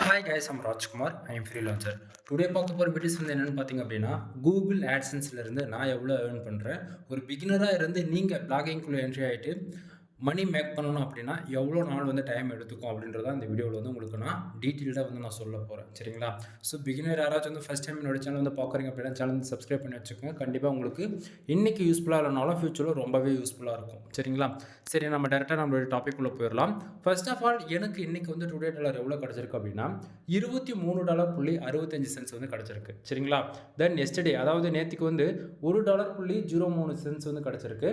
Hi guys, I'm Rajkumar. I am freelancer. Today பார்க்க போகிற videos வந்து என்னென்னு பார்த்தீங்க அப்படின்னா, கூகுள் ஆட்சன்ஸ்லேருந்து நான் எவ்வளோ ஏர்ன் பண்ணுறேன், ஒரு பிகினராக இருந்து நீங்கள் பிளாகிங்குள்ளே என்ட்ரி ஆகிட்டு மணி மேக் பண்ணணும் அப்படின்னா எவ்வளோ நாள் வந்து டைம் எடுத்துக்கும் அப்படின்றத இந்த வீடியோவில் வந்து உங்களுக்கு நான் டீட்டெயில்டாக வந்து நான் சொல்ல போகிறேன். சரிங்களா? ஸோ பிகினர் யாராச்சும் வந்து ஃபஸ்ட் டைம் என்னோட சேனல் வந்து பார்க்குறீங்க அப்படின்னா சேனல் வந்து சப்ஸ்கிரைப் பண்ணி வச்சுக்கோங்க. கண்டிப்பாக உங்களுக்கு இன்றைக்கி யூஸ்ஃபுல்லாக இல்லைனாலும் ஃபியூச்சரில் ரொம்பவே யூஸ்ஃபுல்லாக இருக்கும். சரிங்களா? சரி, நம்ம டேரெக்டாக நம்மளுடைய டாபிக் உள்ள போயிடலாம். ஃபர்ஸ்ட் ஆஃப் ஆல், எனக்கு இன்றைக்கி வந்து டுடே டாலர் எவ்வளோ கிடச்சிருக்கு அப்படின்னா $23.65 வந்து கிடச்சிருக்கு. சரிங்களா? தென் எஸ்டர்டே, அதாவது நேற்றுக்கு வந்து $1.03 வந்து கிடச்சிருக்கு.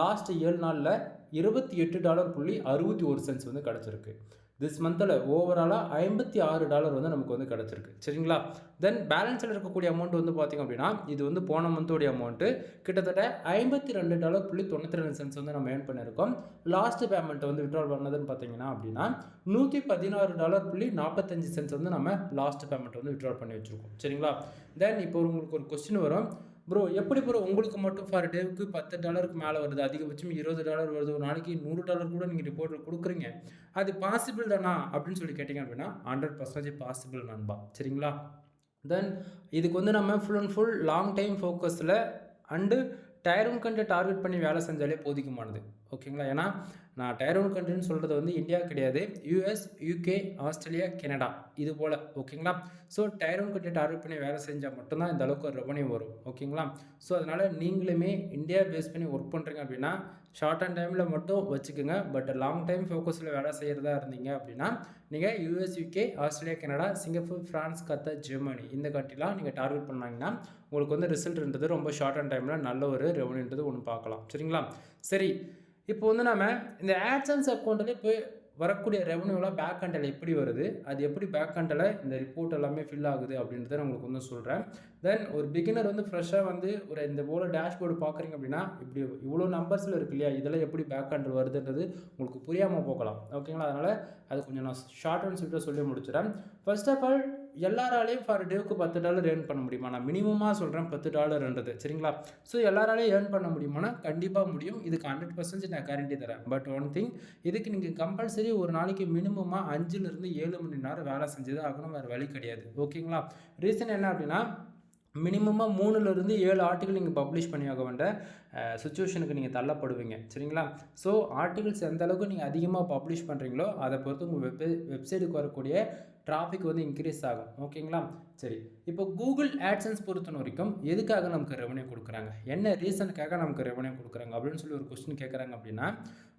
லாஸ்ட் 7 நாளில் $28.61 வந்து கிடச்சிருக்கு. திஸ் மந்தில் ஓவராலாக $56 வந்து நமக்கு வந்து கிடச்சிருக்கு. சரிங்களா? தென் பேலன்ஸில் இருக்கக்கூடிய அமௌண்ட் வந்து பார்த்திங்க அப்படின்னா, இது வந்து போன மந்தோடைய அமௌண்ட்டு கிட்டத்தட்ட $52.92 வந்து நம்ம ஏர்ன் பண்ணியிருக்கோம். லாஸ்ட் பேமெண்ட் வந்து விட்ரால் பண்ணதுன்னு பார்த்தீங்கன்னா அப்படின்னா $116.45 வந்து நம்ம லாஸ்ட் பேமெண்ட் வந்து விட்ரால் பண்ணி வச்சுருக்கோம். சரிங்களா? தென் இப்போ உங்களுக்கு ஒரு கொஸ்டின் வரும், ப்ரோ எப்படி ப்ரோ உங்களுக்கு மட்டும் ஃபார் டேவுக்கு $10 மேலே வருது, அதிகபட்சம் $20 வருது, ஒரு நாளைக்கு $100 கூட நீங்கள் ரிப்போர்ட்டில் கொடுக்குறீங்க, அது பாசிபிள் தானா அப்படின்னு சொல்லி கேட்டிங்க அப்படின்னா 100% பாசிபிள் நண்பா. சரிங்களா? தென் இதுக்கு வந்து நம்ம full and full long time ஃபோக்கஸில் and tier one country target பண்ணி வேலை செஞ்சாலே போதிக்குமானது. ஓகேங்களா? ஏன்னா நான் டயர் ஒன் கண்ட்ரின்னு சொல்கிறது வந்து இந்தியா கிடையாது, யூஎஸ், யூகே, ஆஸ்திரேலியா, கனடா இது போல். ஓகேங்களா? So tyre one country target பண்ணி வேலை செஞ்சால் மட்டும்தான் இந்த அளவுக்கு ஒரு ரெவன்யூ வரும். ஓகேங்களா? ஸோ அதனால் நீங்களுமே இந்தியா பேஸ் பண்ணி ஒர்க் பண்ணுறீங்க அப்படின்னா ஷார்ட் அண்ட் டைமில் மட்டும் வச்சுக்கோங்க. பட் லாங் டைம் ஃபோக்கஸில் வேலை செய்கிறதா இருந்தீங்க அப்படின்னா நீங்கள் US, UK, Australia, Canada, Singapore, France, Qatar, Germany இந்த கண்ட்ரிலாம் நீங்கள் டார்கெட் பண்ணாங்கன்னா உங்களுக்கு வந்து ரிசல்ட்ன்றது ரொம்ப ஷார்ட் அண்ட் டைமில் நல்ல ஒரு ரெவன்யூன்றது ஒன்று பார்க்கலாம். சரிங்களா? சரி, இப்போ வந்து நம்ம இந்த ஆட்சன்ஸ் அக்கௌண்ட்டில் போய் வரக்கூடிய ரெவன்யூலாம் பேக் ஹண்டில் எப்படி வருது, அது எப்படி பேக் ஹண்டில் இந்த ரிப்போர்ட் எல்லாமே ஃபில் ஆகுது அப்படின்றத நான் உங்களுக்கு வந்து சொல்கிறேன். தென் ஒரு பிகினர் வந்து ஃப்ரெஷ்ஷாக வந்து ஒரு இந்த போல் டேஷ்போர்டு பார்க்குறீங்க அப்படின்னா இப்படி இவ்வளோ நம்பர்ஸில் இருக்கு இல்லையா, இதெல்லாம் எப்படி பேக் ஹண்டில் வருதுன்றது உங்களுக்கு புரியாமல் போகலாம். ஓகேங்களா? அதனால் அது கொஞ்சம் நான் ஷார்ட் அண்ட் ஸ்வீட்டாக சொல்லி முடிச்சிடறேன். ஃபர்ஸ்ட் ஆஃப் ஆல், எல்லாராலையும் ஃபார் டேவுக்கு $10 ஏர்ன் பண்ண முடியுமா? நான் மினிமமாக சொல்கிறேன் $10. சரிங்களா? ஸோ எல்லாராலையும் ஏர்ன் பண்ண முடியுமானா கண்டிப்பாக முடியும். இதுக்கு 100% நான் கேரண்டி தரேன். பட் ஒன் திங், இதுக்கு நீங்கள் கம்பல்சரி ஒரு நாளைக்கு மினிமமாக 5லிருந்து 7 மணி நேரம் வேலை செஞ்சது ஆகணும், வேறு வழி கிடையாது. ஓகேங்களா? ரீசன் என்ன அப்படின்னா, மினிமமாக 3லிருந்து 7 ஆர்டிகல் நீங்கள் பப்ளிஷ் பண்ணி ஆக வேண்டிய சுச்சுவேஷனுக்கு நீங்கள் தள்ளப்படுவீங்க. சரிங்களா? ஸோ ஆர்டிகல்ஸ் எந்த அளவுக்கு நீங்கள் அதிகமாக பப்ளிஷ் பண்ணுறீங்களோ அதை பொறுத்து உங்கள் வெப்சைட்டுக்கு வரக்கூடிய டிராஃபிக் வந்து இன்க்ரீஸ் ஆகும். ஓகேங்களா? சரி, இப்போ கூகுள் ஆட்சன்ஸ் பொறுத்த வரைக்கும் எதுக்காக நமக்கு ரெவன்யூ கொடுக்குறாங்க, என்ன ரீசனுக்காக நமக்கு ரெவன்யூ கொடுக்குறாங்க அப்படின்னு சொல்லி ஒரு கொஸ்டின் கேட்குறாங்க அப்படின்னா,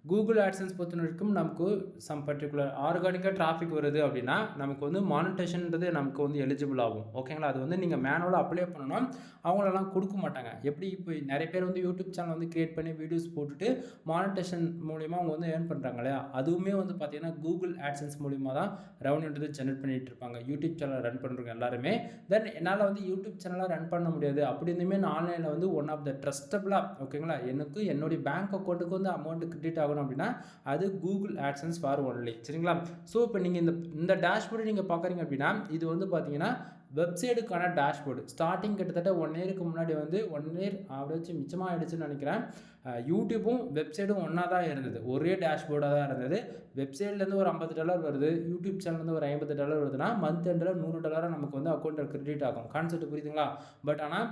கூகுள் ஆட்சன்ஸ் பொறுத்த வரைக்கும் நமக்கு சம் பர்டிகுலர் ஆர்கானிக்காக டிராஃபிக் வருது அப்படின்னா நமக்கு வந்து மானிட்டேஷன்ன்றது நமக்கு வந்து எலிஜிபிள் ஆகும். ஓகேங்களா? அது வந்து நீங்கள் மேனுவலாக அப்ளை பண்ணணும், அவங்களெல்லாம் கொடுக்க மாட்டாங்க. எப்படி இப்போ நிறைய பேர் வந்து யூடியூப் சேனல் வந்து கிரியேட் பண்ணி வீடியோஸ் போட்டுட்டு மானிட்டேஷன் மூலிமா அவங்க வந்து ஏர்ன் பண்ணுறாங்க இல்லையா, அதுவுமே வந்து பார்த்தீங்கன்னா கூகுள் ஆட்சன்ஸ் மூலிமா தான் ரெவன்யூன்றது ஜென்ரேட் பண்ணிட்டு இருப்பாங்க. யூடியூப் சேனல் ரன் பண்ணுறவங்க எல்லாருமே. தென் என்னால் வந்து யூடியூப் சேனலாக ரன் பண்ண முடியாது அப்படி இருந்துமே நான் ஆன்லைனில் வந்து ஒன் ஆஃப் த ட்ரஸ்டபிளாக, ஓகேங்களா, எனக்கு என்னுடைய பேங்க் அக்கௌண்ட்டுக்கு வந்து அமௌண்ட் கிரெடிட் ஆகணும் அப்படின்னா அது கூகுள் ஆட்சன்ஸ் ஃபார் ஒன்லி. சரிங்களா? ஸோ இப்போ நீங்கள் இந்த டேஷ்போர்டு நீங்கள் பார்க்குறீங்க அப்படின்னா இது வந்து பார்த்தீங்கன்னா வெப்சைட்டுக்கான டேஷ்போர்டு. ஸ்டார்டிங் கிட்டத்தட்ட 1 இயருக்கு முன்னாடி வந்து 1 இயர் ஆவரேஜ் மிச்சமாக ஆகிடுச்சுன்னு நினைக்கிறேன். யூடியூப்பும் வெப்சைட்டும் ஒன்றா தான் இருந்தது, ஒரே டேஷ்போர்டாக தான் இருந்தது. வெப்சைட்லேருந்து ஒரு $50 வருது, யூடியூப் சேனல்லேருந்து ஒரு $50 வருதுன்னா மந்த் எண்டில் $100 நமக்கு வந்து அக்கௌண்ட்டில் கிரெடிட் ஆகும். கான்செப்ட் புரியுதுங்களா? பட் ஆனால்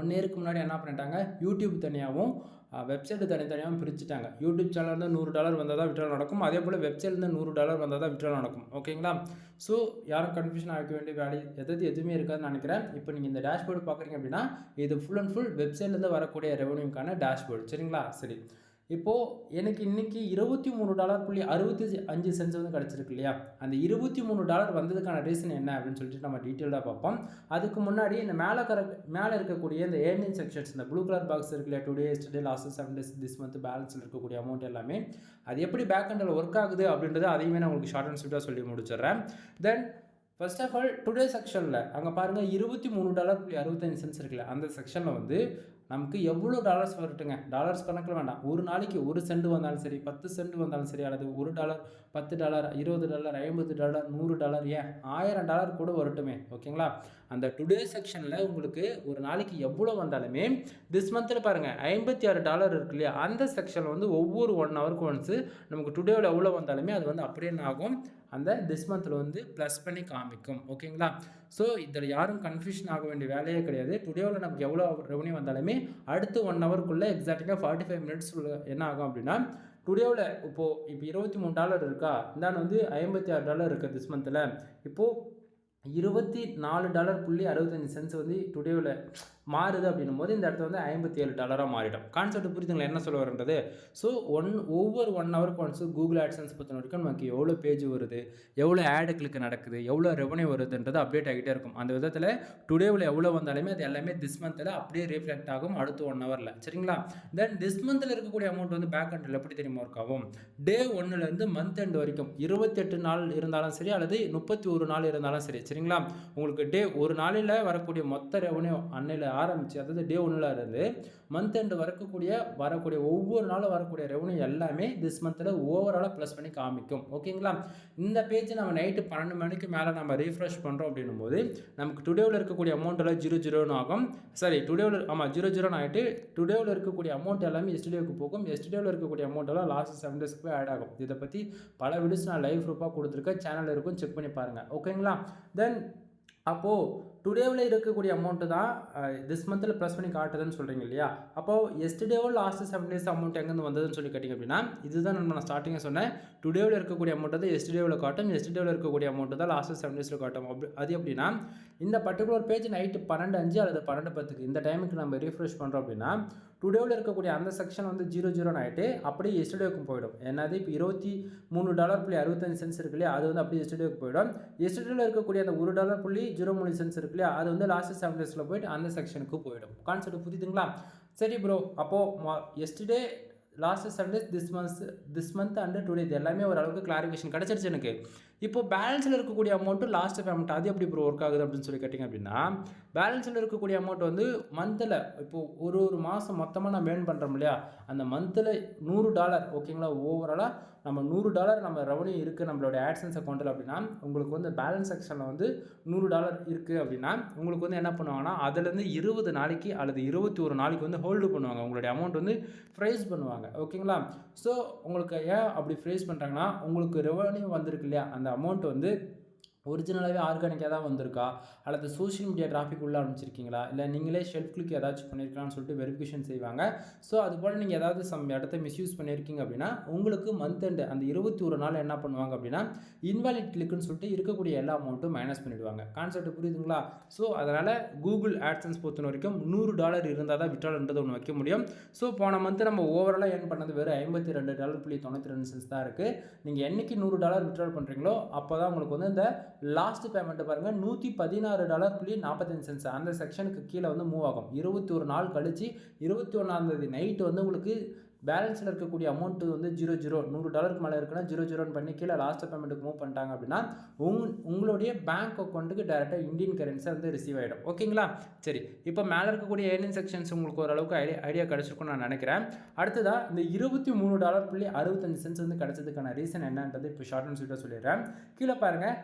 1 இயருக்கு முன்னாடி என்ன பண்ணிட்டாங்க, யூடியூப் தனியாகவும் வெப்சைட்டு தனித்தனியாகவும் பிரிச்சுட்டாங்க. யூடியூப் சேனல்லேருந்து $100 வந்தால் தான் விட்ரால் நடக்கும், அதே போல் வெப்சைட்லேருந்து $100 வந்தால் தான் விட்ரால் நடக்கும். ஓகேங்களா? ஸோ யாரும் கன்ஃபியூஷன் ஆக வேண்டிய வேலை எதுவுமே இருக்காதுன்னு நினைக்கிறேன். இப்போ நீங்கள் இந்த டேஷ்போர்டு பார்க்குறீங்க அப்படின்னா இது ஃபுல் அண்ட் ஃபுல் வெப்சைட்லேருந்து வரக்கூடிய ரெவன்யூக்கான டேஷ்போர்டு. சரிங்களா? சரி, இப்போது எனக்கு இன்றைக்கி $23.65 வந்து கிடச்சிருக்கு இல்லையா, அந்த $23 வந்ததுக்கான ரீசன் என்ன அப்படின்னு சொல்லிட்டு நம்ம டீட்டெயிலாக பார்ப்போம். அதுக்கு முன்னாடி இந்த மேலே இருக்கக்கூடிய இந்த ஏர்னிங் செக்ஷன்ஸ், இந்த ப்ளூ கலர் பாக்ஸ் இருக்கு இல்லையா, today, yesterday, last 7 days, this month பேலன்ஸில் இருக்கக்கூடிய அமௌண்ட் எல்லாமே அது எப்படி பேக் ஹண்டில் ஒர்க் ஆகுது அப்படின்றது அதையுமே நான் உங்களுக்கு ஷார்ட் அண்ட் ஸ்வீட்டாக சொல்லி முடிச்சிடுறேன். Then first of all, today செக்ஷனில் அங்கே பாருங்கள் $23.65 இருக்குல்ல, அந்த செக்ஷனில் வந்து நமக்கு எவ்வளோ டாலர்ஸ் வரட்டுங்க, டாலர்ஸ் கணக்கில் வேண்டாம், ஒரு நாளைக்கு 1 சென்ட் வந்தாலும் சரி, 10 சென்ட் வந்தாலும் சரி, அல்லது $1, $10, $20, $50, $100, ஏன் $1000 கூட வரட்டுமே. ஓகேங்களா? அந்த டுடே செக்ஷனில் உங்களுக்கு ஒரு நாளைக்கு எவ்வளோ வந்தாலுமே திஸ் மந்தில் பாருங்கள் $56 இருக்கு இல்லையா, அந்த செக்ஷனில் வந்து ஒவ்வொரு 1 ஹவருக்கு ஒன்ஸு நமக்கு டுடேவில் எவ்வளோ வந்தாலுமே அது வந்து அப்படியே ஆகும், அந்த திஸ் மந்தில் வந்து ப்ளஸ் பண்ணி காமிக்கும். ஓகேங்களா? ஸோ இதில் யாரும் கன்ஃபியூஷன் ஆக வேண்டிய வேலையே கிடையாது. டுடேவில் நமக்கு எவ்வளோ ரெவன்யூ வந்தாலுமே அடுத்து 1 ஹவருக்குள்ளே எக்ஸாக்டாக 45 மினிட்ஸ் என்ன ஆகும் அப்படின்னா, டுடேவில் இப்போ $23 இருக்கா, இந்தாண்டு வந்து $56 இருக்குது திஸ் மந்தில். இப்போது $24.65 வந்து டுடேவில் மாறுது அப்படின்னும் போது இந்த இடத்துல வந்து $57 மாறிடும். கான்செப்ட் புரியுதுங்களா என்ன சொல்ல வரன்றது? ஸோ ஒவ்வொரு 1 ஹவருக்கு ஒன்ஸ் கூகுள் ஆட்சன்ஸ் பொறுத்த வரைக்கும் நமக்கு எவ்வளோ பேஜ் வருது, எவ்வளோ ஆடு கிளிக் நடக்குது, எவ்வளோ ரெவன்யூ வருதுன்றது அப்டேட் ஆகிட்டே இருக்கும். அந்த விதத்தில் டுடேவில் எவ்வளோ வந்தாலுமே அது எல்லாமே திஸ் மந்தில் அப்படியே ரிஃப்ளெக்ட் ஆகும் அடுத்த 1 ஹவரில். சரிங்களா? தென் திஸ் மந்தில் இருக்கக்கூடிய அமௌண்ட் வந்து பேக் எண்டில் எப்படி தெரியுமா ஒர்க் ஆகும்? டே 1லேருந்து மந்த் எண்ட் வரைக்கும் 28 நாள் இருந்தாலும் சரி அல்லது 31 நாள் இருந்தாலும் சரி. சரிங்களா? உங்களுக்கு டே ஒரு நாளில் வரக்கூடிய மொத்த ரெவன்யூ அன்னையில் ஆரம்பிச்சு, அதாவது டே 1ல் இருந்து மந்த் எண்டு வரக்கூடிய ஒவ்வொரு நாளும் வரக்கூடிய ரெவன்யூ எல்லாமே திஸ் மந்தில் ஓவராலாக ப்ளஸ் பண்ணி காமிக்கும். ஓகேங்களா? இந்த பேஜ் நம்ம நைட்டு 12 மணிக்கு மேலே நம்ம ரீஃப்ரெஷ் பண்ணுறோம் அப்படின்னும் போது நமக்கு டுடேவில் இருக்கக்கூடிய அமௌண்ட் எல்லாம் 00 ஆகும். சரி, டுடேவில் 00 ஆகிட்டு டுடேவில் இருக்கக்கூடிய அமௌண்ட் எல்லாமே எஸ்டர்டேவுக்கு போகும். எஸ்டர்டேவில் இருக்கக்கூடிய அமௌண்ட் எல்லாம் லாஸ்ட் 7 டேஸ்க்கு போய் ஆட் ஆகும். இதை பற்றி பல வீடியோஸ் நான் லைவ் ப்ரூஃபாக கொடுத்துருக்கேன், சேனல் இருக்கும், செக் பண்ணி பாருங்கள். ஓகேங்களா? தென் அப்போது டுடேவில் இருக்கக்கூடிய அமௌண்ட்டு தான் திஸ் மந்தில் ப்ளஸ் பண்ணி காட்டுதுன்னு சொல்கிறீங்க இல்லையா? அப்போது எஸ்டர்டேவோ லாஸ்ட் 7 டேஸ் அமௌண்ட் எங்கேருந்து வந்ததுன்னு சொல்லி கேட்டிங்க அப்படின்னா, இதுதான் நான் ஸ்டார்டிங்காக சொன்னேன். டுடேவில் இருக்கக்கூடிய அமௌண்ட் தான் எஸ்டர்டேவில் காட்டும், எஸ்டர்டேவில் இருக்கக்கூடிய அமௌண்ட்டு தான் லாஸ்ட் 7 டேஸில் காட்டும். அது எப்படின்னா, இந்த பர்டிகுலர் பேஜ் நைட்டு 12:05 அல்லது 12:10 இந்த டைமுக்கு நம்ம ரீஃப்ரெஷ் பண்ணுறோம் அப்படின்னா, டுடேவில் இருக்கக்கூடிய அந்த செக்ஷன் வந்து 00 ஆகிட்டு அப்படியே எஸ்டர்டேவுக்கு போயிடும். என்னது இப்போ $23.65 இருக்கு இல்லையா, அது வந்து அப்படியே எஸ்டர்டேவுக்கு போயிடும். எஸ்டர்டேவில் இருக்கக்கூடிய அந்த $1.03 இருக்கு இல்லையா, அது வந்து லாஸ்ட் 7 டேஸில் போயிட்டு அந்த செக்ஷனுக்கு போயிடும். கான்செப்ட் புரியுதுங்களா? சரி ப்ரோ, அப்போது yesterday last 7 days this month and today இது எல்லாமே ஓரளவுக்கு கிளாரிஃபிகேஷன் கிடச்சிருச்சு எனக்கு. இப்போ பேலன்ஸில் இருக்கக்கூடிய அமௌண்ட்டு லாஸ்ட் பேமெண்ட் அது எப்படி ப்ரோ ஒர்க் ஆகுது அப்படின்னு சொல்லி கேட்டிங்க அப்படின்னா, பேலன்ஸில் இருக்கக்கூடிய அமௌண்ட் வந்து மந்தில் இப்போது ஒரு மாதம் மொத்தமாக நம்ம ஏர்ன் பண்ணுறோம் இல்லையா, அந்த மந்தில் $100 ஓகேங்களா, ஓவராலாக நம்ம $100 நம்ம ரெவன்யூ இருக்குது நம்மளோட ஆட்சன்ஸ் அக்கௌண்ட்டில் அப்படின்னா, உங்களுக்கு வந்து பேலன்ஸ் செக்ஷனில் வந்து $100 இருக்குது அப்படின்னா உங்களுக்கு வந்து என்ன பண்ணுவாங்கன்னா, அதுலேருந்து 20 நாளைக்கு அல்லது 21 நாளைக்கு வந்து ஹோல்டு பண்ணுவாங்க, உங்களுடைய அமௌண்ட் வந்து ஃப்ரைஸ் பண்ணுவாங்க. ஓகேங்களா? ஸோ உங்களுக்கு ஏன் அப்படி ஃப்ரைஸ் பண்ணுறாங்கன்னா, உங்களுக்கு ரெவன்யூ வந்திருக்கு இல்லையா, அந்த அமௌண்ட் வந்து ஒரிஜினலாகவே ஆர்கானிக்காக தான் வந்திருக்கா, அல்லது சோஷியல் மீடியா டிராஃபிக் உள்ளே அனுப்பிச்சிருக்கீங்களா, இல்லை நீங்களே ஷெல்ஃப் கிளிக் ஏதாச்சும் பண்ணியிருக்கலாம்னு சொல்லிட்டு வெரிஃபிகேஷன் செய்வாங்க. ஸோ அதுபோல் நீங்கள் ஏதாவது இடத்த மிஸ்யூஸ் பண்ணியிருக்கீங்க அப்படின்னா உங்களுக்கு மந்த் எண்டு அந்த 21 நாள் என்ன பண்ணுவாங்க அப்படின்னா, இன்வாலிட் கிளிக்குன்னு சொல்லிட்டு இருக்கக்கூடிய எல்லா அமௌண்ட்டும் மைனஸ் பண்ணிவிடுவாங்க. கான்செப்ட் புரியுதுங்களா? ஸோ அதனால் கூகுள் ஆட்சன்ஸ் பொறுத்த வரைக்கும் $100 இருந்தால் தான் விட்ரால்ன்றது ஒன்று வைக்க முடியும். ஸோ போன மந்த்து நம்ம ஓவராலாக ஏர்ன் பண்ணது வெறும் $52.92 தான் இருக்குது. நீங்கள் என்றைக்கு $100 விட்ரால் பண்ணுறீங்களோ அப்போ தான் உங்களுக்கு வந்து இந்த லாஸ்ட் பேமெண்ட்டு பாருங்கள் $116.45 அந்த செக்ஷனுக்கு கீழே வந்து மூவ் ஆகும். 21 நாள் கழித்து 21ஆம் தேதி நைட்டு வந்து உங்களுக்கு பேலன்ஸில் இருக்கக்கூடிய அமௌண்ட்டு வந்து $100 மேலே இருக்குன்னா 00 பண்ணி கீழே லாஸ்ட் பேமெண்ட்டுக்கு மூவ் பண்ணிட்டாங்க அப்படின்னா உங்களுடைய பேங்க் அக்கௌண்ட்டுக்கு டேரெக்டாக இந்தியன் கரன்சி வந்து ரிசீவ் ஆகிடும். ஓகேங்களா? சரி, இப்போ மேலே இருக்கக்கூடிய ஏர்னிங் செக்ஷன்ஸ் உங்களுக்கு ஓரளவுக்கு ஐடியா கிடச்சிருக்குன்னு நான் நினைக்கிறேன். அடுத்ததாக இந்த $23.65 வந்து கிடச்சதுக்கான ரீசன் என்னன்றது இப்போ ஷார்ட் அண்ட் ஸ்வீட்டாக சொல்லிடுறேன். கீழே பாருங்கள்,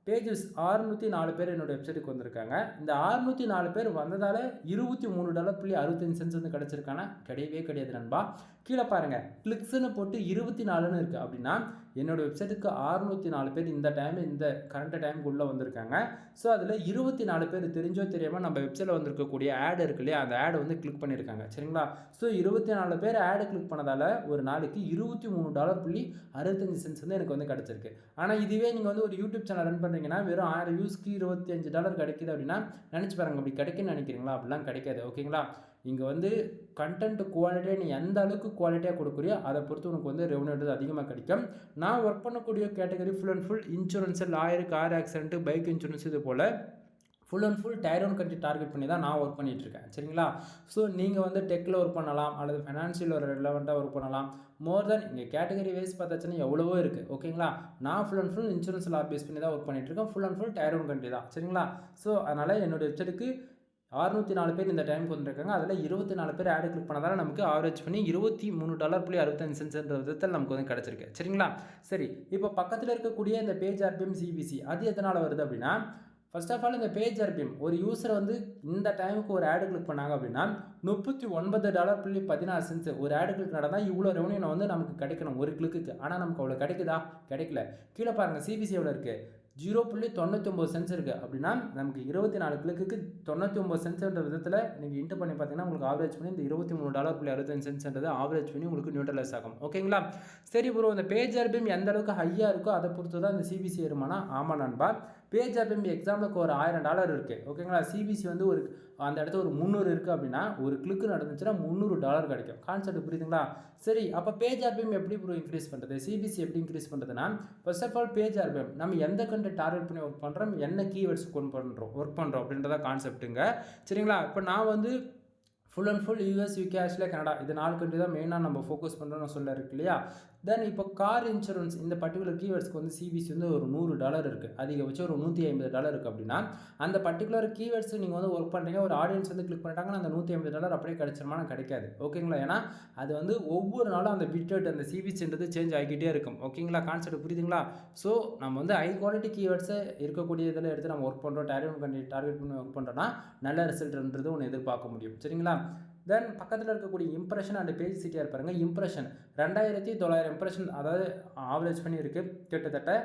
பேஜஸ் 604 பேர் என்னோடய வெப்சைட்டுக்கு வந்திருக்காங்க. இந்த 604 பேர் வந்ததால் $23.65 வந்து கிடச்சிருக்கான கிடையவே கிடையாது நண்பா. கீழே பாருங்கள், கிளிக்ஸ்ன்னு போட்டு 24ன்னு இருக்குது அப்படின்னா என்னோடய வெப்சைட்டுக்கு 604 பேர் இந்த கரண்ட் டைமுக்கு உள்ளே வந்திருக்காங்க. ஸோ அதில் 24 பேர் தெரிஞ்சோ தெரியாமல் நம்ம வெப்சைட்டில் வந்திருக்கக்கூடிய ஆட் இருக்கு இல்லையா, அந்த ஆடை வந்து கிளிக் பண்ணியிருக்காங்க. சரிங்களா? ஸோ 24 பேர் ஆடு கிளிக் பண்ணதால் ஒரு நாளைக்கு $23.65 வந்து எனக்கு வந்து கிடச்சிருக்கு. ஆனால் இதுவே நீங்கள் வந்து ஒரு யூடியூப் சேனல் ரன் பண்ணுறீங்கன்னா வெறும் 1000 வியூஸ்க்கு $25 கிடைக்குது அப்படின்னா நினச்சி பாருங்கள், அப்படி கிடைக்குன்னு நினைக்கிறீங்களா? அப்படிலாம் கிடைக்காது. ஓகேங்களா? இங்கே வந்து கண்டென்ட் குவாலிட்டியாக நீ எந்த அளவுக்கு குவாலிட்டியாக கொடுக்குறியோ அதை பொறுத்து உனக்கு வந்து ரெவன்யூன்றது அதிகமாக கிடைக்கும். நான் ஒர்க் பண்ணக்கூடிய category full and full insurance, lawyer, car accident, bike insurance, இது போல் full and full tier 1 country target பண்ணி தான் நான் ஒர்க் பண்ணிகிட்ருக்கேன். சரிங்களா? ஸோ நீங்கள் வந்து டெக்கில் ஒர்க் பண்ணலாம் அல்லது ஃபைனான்ஷியல் ஒரு ரெலவெண்ட்டாக ஒர்க் பண்ணலாம். மோர் தென் இங்கே கேட்டகரி வைஸ் பார்த்தாச்சுன்னா எவ்வளவோ இருக்குது. ஓகேங்களா? நான் ஃபுல் அண்ட் ஃபுல் இன்சூரன்ஸ் லா பேஸ் பண்ணி தான் ஒர்க் பண்ணிகிட்ருக்கேன். Full and full tier 1 country தான். சரிங்களா? ஸோ அதனால் என்னோடய வெப்சைட்டுக்கு 604 பேர் இந்த டைமுக்கு வந்துருக்காங்க. அதில் 24 பேர் ஆடு கிளிக் பண்ணதால் நமக்கு ஆவரேஜ் பண்ணி $23.65 விதத்தில் நமக்கு வந்து கிடச்சிருக்கு. சரிங்களா? சரி, இப்போ பக்கத்தில் இருக்கக்கூடிய இந்த பேஜ் ஆர்பிஎம் சிபிசி அது எதனால் வருது அப்படின்னா, ஃபர்ஸ்ட் ஆஃப் ஆல் இந்த பேஜ் ஆர்பிஎம் ஒரு யூசர் வந்து இந்த டைமுக்கு ஒரு ஆடு கிளிக் பண்ணாங்க அப்படின்னா $39.16 ஒரு ஆடு கிளிக் நடந்தால் இவ்வளோ ரெவன்யூ வந்து நமக்கு கிடைக்கணும் ஒரு கிளிக்கு. ஆனால் நமக்கு அவ்வளோ கிடைக்குதா? கிடைக்கல. கீழே பாருங்கள் சிபிசி எவ்வளோ இருக்குது, 0.99 சென்ட்ஸ் இருக்குது. அப்படின்னா நமக்கு 24 கிளிக்கு 99 சென்ட்ஸ்ன்ற விதத்தில் நீங்கள் இன்ட்டு பண்ணி பார்த்தீங்கன்னா உங்களுக்கு ஆவரேஜ் பண்ணி இந்த $23.65 ஆவரேஜ் பண்ணி உங்களுக்கு நியூட்ரலைஸ் ஆகும். ஓகேங்களா? சரி ப்ரோ, இந்த பேஜ் ஆர்பிஎம் எந்த அளவுக்கு ஹையாக இருக்கோ அதை பொறுத்து தான் இந்த சிபிசி ஏறுமானா? ஆமாம் நண்பா. பேஜ் ஆர்பிஎம் எக்ஸாம்பிளுக்கு ஒரு $1000 இருக்குது. ஓகேங்களா? சிபிசி வந்து ஒரு அந்த இடத்துல ஒரு 300 இருக்குது அப்படின்னா ஒரு கிளிக்கு நடந்துச்சுன்னா $300 கிடைக்கும். கான்செப்ட் புரியுதுங்களா? சரி, அப்போ பேஜ் ஆர்பிஎம் எப்படி ப்ரோ இன்க்ரீஸ் பண்ணுறது, சிபிசி எப்படி இன்க்ரீஸ் பண்ணுறதுன்னா, first of all page RPM நம்ம எந்த கண்டென்ட் டார்கெட் பண்ணி ஒர்க் பண்ணுறோம், என்ன கீவேர்ட்ஸ் ஒர்க் பண்ணுறோம் அப்படின்றத கான்செப்ட்டுங்க. சரிங்களா? இப்போ நான் வந்து full and full US, UK, Australia, Canada இது 4 கண்ட்ரி தான் மெயினாக நம்ம ஃபோக்கஸ் பண்ணுறோம்னு சொல்ல இருக்கு இல்லையா? தென் இப்போ கார் இன்சூரன்ஸ் இந்த பர்டிகுலர் கீவேர்ட்ஸ்க்கு வந்து சிபிசி வந்து ஒரு $100 இருக்குது, அதிகபட்சம் ஒரு $150 இருக்குது. அப்படின்னா அந்த பர்டிகுலர் கீவேர்ட்ஸ் நீங்கள் வந்து ஒர்க் பண்ணுறீங்க, ஒரு ஆடியன்ஸ் வந்து கிளிக் பண்ணிட்டாங்கன்னா அந்த $150 அப்படியே கிடைச்சிருமானா? கிடைக்காது. ஓகேங்களா? ஏன்னா அது வந்து ஒவ்வொரு நாளும் அந்த பிட்ரேட் அந்த சிபிசின்றது சேஞ்ச் ஆகிக்கிட்டே இருக்கும். ஓகேங்களா? கான்செப்ட் புரியுதுங்களா? ஸோ நம்ம வந்து ஹை குவாலிட்டி கீவேர்ட்ஸை இருக்கக்கூடிய இதில் எடுத்து நம்ம ஒர்க் பண்ணுறோம், டார்கெட் பண்ணி ஒர்க் பண்ணுறோன்னா நல்ல ரிசல்ட்ன்றது ஒன்று எதிர்பார்க்க முடியும். சரிங்களா? தென் பக்கத்தில் இருக்கக்கூடிய இம்ப்ரெஷன் அண்ட் பேஜ் சிட்டியாக பாருங்கள். இம்ப்ரெஷன் 2900 இம்ப்ரெஷன் அதாவது ஆவரேஜ் பண்ணி இருக்குது. கிட்டத்தட்ட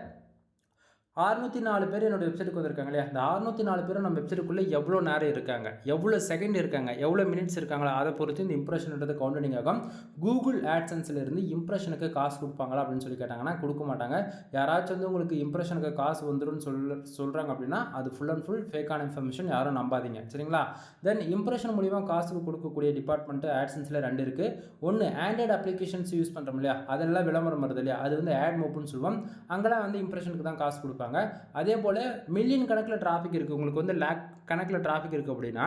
604 பேர் என்னோட வெப்சைட்டுக்கு வந்திருக்காங்க இல்லையா? அந்த 604 பேரும் நம்ம வெப்சைட்டுக்குள்ளே எவ்வளோ நேரம் இருக்காங்க, எவ்வளோ செகண்ட் இருக்காங்க, எவ்வளோ மினிட்ஸ் இருக்காங்களா, அதை பொறுத்து இந்த இம்ப்ரெஷன்ன்றது கவுண்டிங் ஆகும். கூகுள் ஆட்சன்ஸ்லேருந்து இம்ப்ரெஷனுக்கு காசு கொடுப்பாங்களா அப்படின்னு சொல்லி கேட்டாங்கன்னா கொடுக்க மாட்டாங்க. யாராச்சும் வந்து உங்களுக்கு இம்ப்ரெஷனுக்கு காசு வந்துடும் சொல்கிறாங்க அப்படின்னா அது ஃபுல் அண்ட் ஃபுல் ஃபேக்கான இன்ஃபர்மேஷன், யாரும் நம்பாதீங்க. சரிங்களா? தென் இம்ப்ரெஷன் மூலிமா காசு கொடுக்கக்கூடிய டிபார்ட்மெண்ட்டு ஆட்சன்ஸில் 2 இருக்குது. ஒன்று ஆண்ட்ராய்டு அப்ளிகேஷன்ஸ் யூஸ் பண்ணுறோம் இல்லையா, அதெல்லாம் விளம்பரம் வருது இல்லையா, அது வந்து ஆட் மோப்னு சொல்லுவோம். அங்கெல்லாம் வந்து இம்ப்ரெஷனுக்கு தான் காசு கொடுப்பாங்க. அதே போல் மில்லியன் கணக்கில் டிராஃபிக் இருக்குது, உங்களுக்கு வந்து லேக் கணக்கில் டிராஃபிக் இருக்குது அப்படின்னா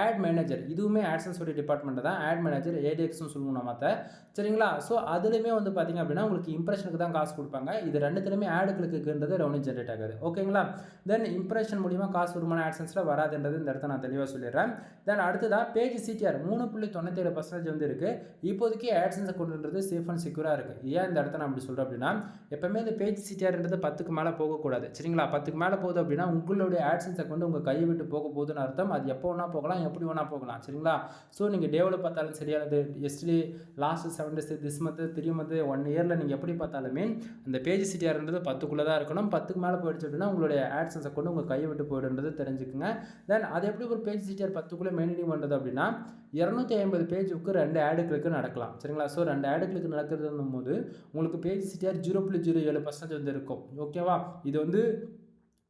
ஆட் மேனேஜர், இதுவுமே ஆட்சன்ஸ் உடைய டிபார்ட்மெண்ட் தான். ஆட் மேனேஜர் ஏடிஎக்ஸ்னு சொல்லுவோம் நம்ம அதை. சரிங்களா? ஸோ அதுலேயுமே வந்து பார்த்திங்க அப்படின்னா உங்களுக்கு இம்ப்ரெஷனுக்கு தான் காசு கொடுப்பாங்க. இது ரெண்டுத்துலையுமே ஆடு கிளிக்குன்றது ரெவன்யூ ஜென்ரேட் ஆகுது. ஓகேங்களா? தென் இம்ப்ரெஷன் மூலிமா காசு வருமான ஆட்சன்ஸில் வராதுன்றது இந்த இடத்த நான் தெளிவாக சொல்லிடுறேன். தென் அடுத்ததாக பேஜ் சிடிஆர் 3.97% வந்து இருக்குது. இப்போதைக்கு ஆட்சன்ஸ் அக்கௌண்ட்ன்றது சேஃப் அண்ட் செக்யூராக இருக்குது. ஏன் இந்த இடத்த நான் அப்படி சொல்கிறேன் அப்படின்னா, எப்பவுமே இந்த பேஜ் சிடிஆர்ன்றது 10க்கு மேலே போகக்கூடாது. சரிங்களா? 10க்கு மேலே போகுது அப்படின்னா உங்களுடைய ஆட்சன்ஸ் அக்கௌண்ட் உங்கள் கையை விட்டு போக போகுதுன்னு அர்த்தம். அது எப்போ வேணா போகலாம், எப்படி வேணா போகலாம். சரிங்களா? ஸோ நீங்கள் டேவில் பார்த்தாலும் சரியானது, yesterday last 7 days, this month, 3 month, 1 yearல நீங்கள் எப்படி பார்த்தாலுமே அந்த பேஜ் சிடிஆர்ன்றது 10க்குள்ளே தான் இருக்கணும். 10க்கு மேலே போயிடுச்சு அப்படின்னா உங்களுடைய ஆட்சன்ஸ் அக்கௌண்ட் உங்கள் கையை விட்டு போயிடுன்றது தெரிஞ்சுக்குங்க. தென் அது எப்படி ஒரு பேஜ் சிடிஆர் 10க்குள்ளே மெயின்டைன் பண்ணுறது அப்படின்னா 250 பேஜுக்கு 2 ஆடு கிளிக்கு நடக்கலாம். சரிங்களா? ஸோ 2 ஆடு கிளிக்கு நடக்கிறதுன்னும் போது உங்களுக்கு பேஜ் சிடிஆர் 0.07% வந்து இருக்கும். ஓகேவா? இது வந்து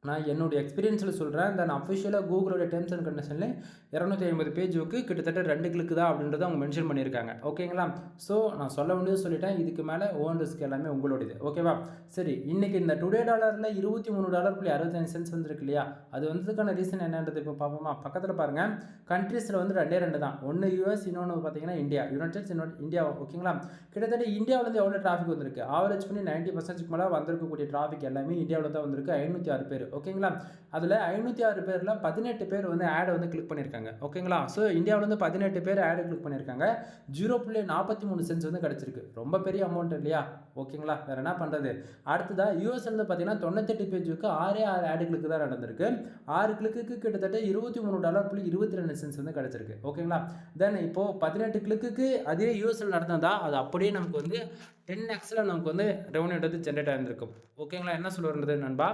நான் என்னுடைய எக்ஸ்பீரியன்ஸில் சொல்கிறேன். தென் அஃபிஷியலாக கூகுளோட டேர்ம்ஸ் அண்ட் கண்டிஷனில் 250 பேஜுக்கு கிட்டத்தட்ட 2 கிளிக்கு தான் அப்படின்றத அவங்க மென்ஷன் பண்ணியிருக்காங்க. ஓகேங்களா? ஸோ நான் சொல்ல வேண்டியது சொல்லிட்டேன். இதுக்கு மேலே ஓன் ரிஸ்க் எல்லாமே உங்களுடையது. ஓகேவா? சரி, இன்றைக்கி இந்த டுடே டாலரில் $23.65 வந்துருக்கு இல்லையா? அது வந்ததுக்கான ரீசன் என்னன்றது இப்போ பார்ப்போமா? பக்கத்தில் பாருங்கள். கண்ட்ரீஸில் வந்து 2 தான். ஒன்று யூஎஸ், இன்னொன்று பார்த்தீங்கன்னா இந்தியா, யுனைடெட் ஸ்டேட்ஸ், இந்தியா. ஓகேங்களா? கிட்டத்தட்ட இந்தியாவிலேருந்து எவ்வளோ டிராஃபிக் வந்திருக்கு, ஆவரேஜ் பண்ணி 90% மேலே வந்திருக்கக்கூடிய டிராஃபிக் எல்லாமே இந்தியாவில் தான் வந்திருக்கு. 506 பேர். ஓகேங்களா? அதில் 506 பேரில் 18 பேர் வந்து ஆடை வந்து கிளிக் பண்ணியிருக்காங்க. ஓகேங்களா? ஸோ இந்தியாவில் வந்து 18 பேர் ஆடை கிளிக் பண்ணியிருக்காங்க. 0.43 சென்ட்ஸ் வந்து கிடச்சிருக்கு. ரொம்ப பெரிய அமௌண்ட் இல்லையா? ஓகேங்களா? வேறு என்ன பண்ணுறது? அடுத்ததாக யூஎஸ் வந்து பார்த்தீங்கன்னா 98 பேஜுக்கு 6 ஆடு கிளிக்கு தான் நடந்திருக்கு. 6 கிளிக்கு கிட்டத்தட்ட $23.22 வந்து கிடச்சிருக்கு. ஓகேங்களா? தென் இப்போது 18 கிளிக்கு அதே யூஎஸ்எல் நடந்ததா அது அப்படியே நமக்கு வந்து 10xல நமக்கு வந்து ரெவன்யூன்றது ஜென்ரேட் ஆகிருக்கும். ஓகேங்களா? என்ன சொல்லுறது நண்பா,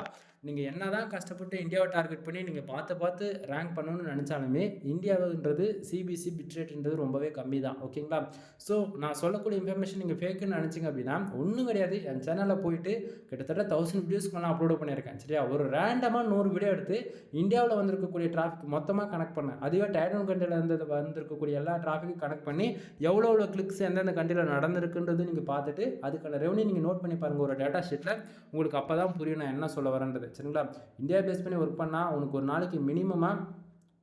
நீங்கள் என்ன தான் கஷ்டப்பட்டு இந்தியாவை டார்கெட் பண்ணி நீங்கள் பார்த்து ரேங்க் பண்ணணும்னு நினச்சாலுமே இந்தியாவுன்றது சிபிசி பிட்ரேட்ன்றது ரொம்பவே கம்மி தான். ஓகேங்களா? ஸோ நான் சொல்லக்கூடிய இன்ஃபர்மேஷன் நீங்கள் ஃபேக்குன்னு நினச்சிங்க அப்படின்னா ஒன்றும் கிடையாது. என் சேனலில் போயிட்டு கிட்டத்தட்ட 1000 வீடியோஸ்க்கு மேலே அப்லோட் பண்ணியிருக்கேன். சரியா? ஒரு ரேண்டமாக 100 வீடியோ எடுத்து இந்தியாவில் வந்திருக்கக்கூடிய டிராஃபிக் மொத்தமாக கனெக்ட் பண்ணேன். அதுவே டைடன் கண்ட்ரியில் வந்திருக்கக்கூடிய எல்லா டிராஃபிக்கும் கனெக்ட் பண்ணி எவ்வளோ கிளிக்ஸ் எந்தெந்த கண்ட்ரியில் நடந்திருக்குன்றது நீங்கள் பார்த்துட்டு அதுக்கான ரெவன்யூ நீங்கள் நோட் பண்ணி பாருங்கள் ஒரு டேட்டா ஷீட்டில். உங்களுக்கு அப்போ தான் புரியும் நான் என்ன சொல்ல வரேன்றது. சரிங்களா? இந்தியா பேஸ் பண்ணி ஒர்க் பண்ணால் உனக்கு ஒரு நாளைக்கு மினிமமாக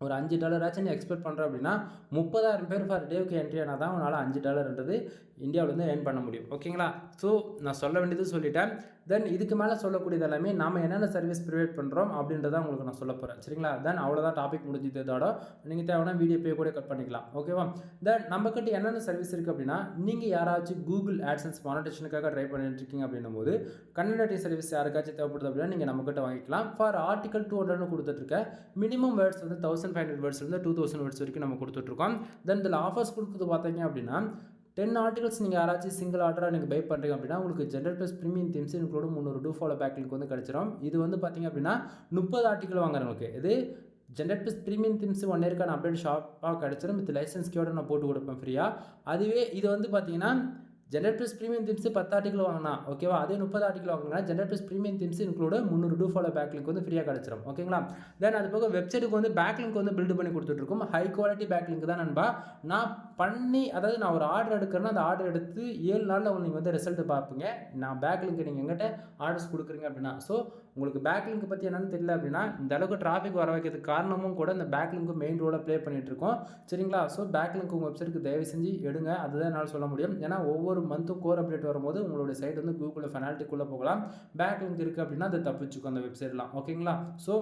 ஒரு $5 ஆச்சு நீ எக்ஸ்பெக்ட் பண்ணுற அப்படின்னா 30,000 பேர் ஃபார் டேவுக்கு என்ட்ரி ஆனால் தான் உன்னால் $5ன்றது இந்தியாவில் வந்து ஏர்ன் பண்ண முடியும். ஓகேங்களா? ஸோ நான் சொல்ல வேண்டியது சொல்லிட்டேன். தென் இதுக்கு மேலே சொல்லக்கூடியது எல்லாமே நாம் என்னென்ன சர்வீஸ் ப்ரொவைட் பண்ணுறோம் அப்படின்றத உங்களுக்கு நான் சொல்ல போகிறேன். சரிங்களா? தென் அவ்வளோதான் டாபிக் முடிஞ்சது. இதோட நீங்கள் தேவைன்னா வீடியோ பே கூட கட் பண்ணிக்கலாம். ஓகேவா? தென் நம்மக்கிட்ட என்னென்ன சர்வீஸ் இருக்குது அப்படின்னா, நீங்கள் யாராச்சும் கூகுள் ஆட்சன்ஸ் மானிட்டேஷனுக்காக ட்ரை பண்ணிட்டு இருக்கீங்க அப்படின்னும் போது கண்டென்ட் ரைட்டிங் சர்வீஸ் யாருக்காச்சும் தேவைப்படுது அப்படின்னா நீங்கள் நம்மக்கிட்ட வாங்கிக்கலாம். ஃபார் ஆர்டிகல் 200 கொடுத்துட்ருக்கேன். மினிமம் வேர்ட்ஸ் வந்து 1500 வேர்ட்ஸ்லேருந்து 2000 வேர்ட்ஸ் வரைக்கும் நம்ம கொடுத்துட்ருக்கோம். தென் இதில் ஆஃபர்ஸ் கொடுக்குறது பார்த்தீங்க அப்படின்னா 10 ஆர்டிகல்ஸ் நீங்கள் யாராச்சும் சிங்கிள் ஆர்டராக நீங்கள் பை பண்ணுறீங்க அப்படின்னா உங்களுக்கு ஜென்ரல் ப்ளஸ் ப்ரீமியம் தீம்ஸ் இன்க்ளூடும் 300 டூ ஃபாலோ பேக்லிங்க் வந்து கிடச்சிரும். இது வந்து பார்த்தீங்க அப்படின்னா 30 ஆர்டிகல் வாங்குறவங்களுக்கு இது ஜென்ரல் ப்ளஸ் ப்ரீமியம் தீம்ஸ் 1 இயர்க்கான அப்டேட் ஷாப்பாக கிடச்சிரும். வித் லைசன்ஸ் கீயோட நான் போட்டு கொடுப்பேன் ஃப்ரீயாக. அதுவே இது வந்து பார்த்தீங்கன்னா general plus premium themes 10 article வாங்கினா ஓகேவா, அதே 30 ஆர்டிகல் வாங்கினா general plus premium themes இன்க்ளூட 300 dofollow backlink வந்து ஃப்ரீயாக கிடச்சிரும். ஓகேங்களா? தென் அது போக வெப்சைட்டுக்கு வந்து பேக்லிங்க் வந்து பில்டு பண்ணி கொடுத்துட்ருக்கோம். ஹை குவாலிட்டி பேக்லிங்க் தான் நண்பா. நான் பண்ணி அதாவது நான் ஒரு ஆர்டர் எடுக்கிறேன்னா அந்த ஆர்டர் எடுத்து 7 நாளில் நீங்கள் வந்து ரிசல்ட் பார்ப்பீங்க. நான் பேக்லிங்க் நீங்கள் எங்கிட்ட ஆர்டர்ஸ் கொடுக்குறீங்க அப்படின்னா. ஸோ உங்களுக்கு பேக்லிங்க் பற்றி என்னென்னு தெரியல அப்படின்னா இந்த அளவுக்கு டிராஃபிக் வர வைக்கிறதுக்கு காரணமும் கூட இந்த பேக்லிங்க்கு மெயின் ரோலை ப்ளே பண்ணிகிட்ருக்கோம். சரிங்களா? ஸோ பேக்லிங்க் உங்கள் வெப்சைட்டுக்கு தயவு செஞ்சு எடுங்க. அதுதான் என்னால் சொல்ல முடியும். ஏன்னா ஒவ்வொரு மந்த்தும் கோர் அப்டேட் வரும்போது உங்களுடைய சைட் வந்து கூகுளில் ஃபெனால்ட்டிக்குள்ளே போகலாம். பேக்லிங்க் இருக்குது அப்படின்னா அதை தப்பிச்சுக்கும் அந்த வெப்சைட்லாம். ஓகேங்களா? ஸோ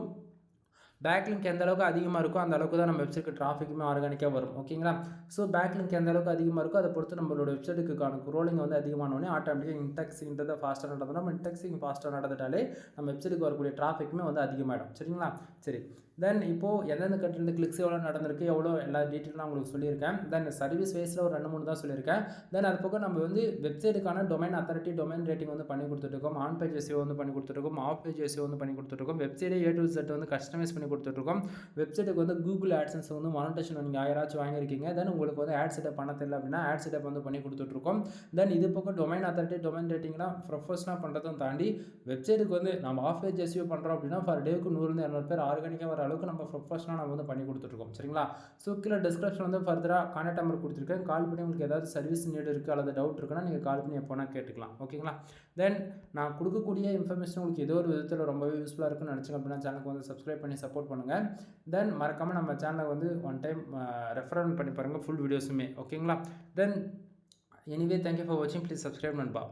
பேக்லிங்க் எந்த அளவுக்கு அதிகமாக இருக்கோ அந்த அளவுக்கு தான் நம்ம வெப்சைட்டுக்கு டிராஃபிக்குமே ஆர்கானிக்காக வரும். ஓகேங்களா? ஸோ பேக்லிங்க் எந்த அளவுக்கு அதிகமாக இருக்கோ அதை பொறுத்து நம்மளோட வெப்சைட்டுக்கான ரோலிங் வந்து அதிகமானோடனே ஆட்டோமேட்டிக்காக இன்டெக்ஸிங்கிறத ஃபாஸ்ட்டாக நடந்ததுனா நம்ம இன்டெக்ஸிங் ஃபாஸ்ட்டாக நடந்துட்டாலே நம்ம வெப்சைட்டுக்கு வரக்கூடிய டிராஃபிக்குமே வந்து அதிகமாகிடும். சரிங்களா? சரி. தென் இப்போது எந்தெந்த கண்ட்ரிலேருந்து கிளிக்ஸ் எவ்வளோ நடந்திருக்கு எவ்வளோ எல்லா டீட்டெயிலும் நான் உங்களுக்கு சொல்லியிருக்கேன். தென் சர்வீஸ் வைஸில் ஒரு 2-3 தான் சொல்லியிருக்கேன். தென் அது போக நம்ம வந்து வெப்சைட்டுக்கான டொமைன் அத்தாரிட்டி டொமைன் ரேட்டிங் வந்து பண்ணி கொடுத்துட்ருக்கோம். ஆன் பேஜ் எஸ்இஓ வந்து பண்ணி கொடுத்துட்ருக்கோம். ஆஃப் பேஜ் எஸ்இஓ வந்து பண்ணி கொடுத்துட்ருக்கோம். வெப்சைட்டே A to Z வந்து கஸ்டமைஸ் பண்ணி கொடுத்துட்ருக்கோம். வெப்சைட்டுக்கு வந்து கூகுள் ஆட்சன்ஸ் வந்து மானிட்டேஷன் நீங்கள் யாராச்சும் வாங்கியிருக்கீங்க. தென் உங்களுக்கு வந்து ஆட் செட்டப் பண்ண தெரியல அப்படின்னா ஆட் செட்டப் வந்து பண்ணி கொடுத்துட்ருக்கோம். தென் இது போக டொமைன் அத்தாரிட்டி டொமைன் ரேட்டிங்லாம் ப்ரொஃபஷனாக பண்ணுறதும் தாண்டி வெப்சைட்டுக்கு வந்து நம்ம ஆஃப் பேஜ் எஸ்இஓ பண்ணுறோம் அப்படின்னா ஃபார் டேவுக்கு 100-200 பேர் ஆர்கானிக்காக வர அளவுக்கு நம்ம ப்ரொஃபஷனாக நம்ம வந்து பண்ணி கொடுத்துட்ருக்கோம். சரிங்களா? ஸோ கீழே டிஸ்கிரிப்ஷன் வந்து ஃபர்தராக கான்டாக்ட் நம்பர் கொடுத்துருக்கேன். கால் பண்ணி உங்களுக்கு ஏதாவது சர்வீஸ் நீடு இருக்குது அல்லது டவுட் இருக்குன்னா நீங்கள் கால் பண்ணி எப்போனா கேட்டுக்கலாம். ஓகேங்களா? தென் நான் கொடுக்கக்கூடிய இன்ஃபர்மேஷன் உங்களுக்கு ஏதோ ஒரு விதத்தில் ரொம்பவே யூஸ்ஃபுல்லாக இருக்குன்னு நினச்சிங்க அப்படின்னா சேனலுக்கு வந்து சப்ஸ்கிரைப் பண்ணி சப்போர்ட் பண்ணுங்கள். தென் மறக்காமல் நம்ம சேனலை வந்து ஒன் டைம் ரெஃபரன் பண்ணி பாருங்கள் ஃபுல் வீடியோஸுமே. ஓகேங்களா? தென் எனிவே தேங்க்யூ ஃபார் வாட்சிங். ப்ளீஸ் சப்ஸ்கிரைப் நண்பா.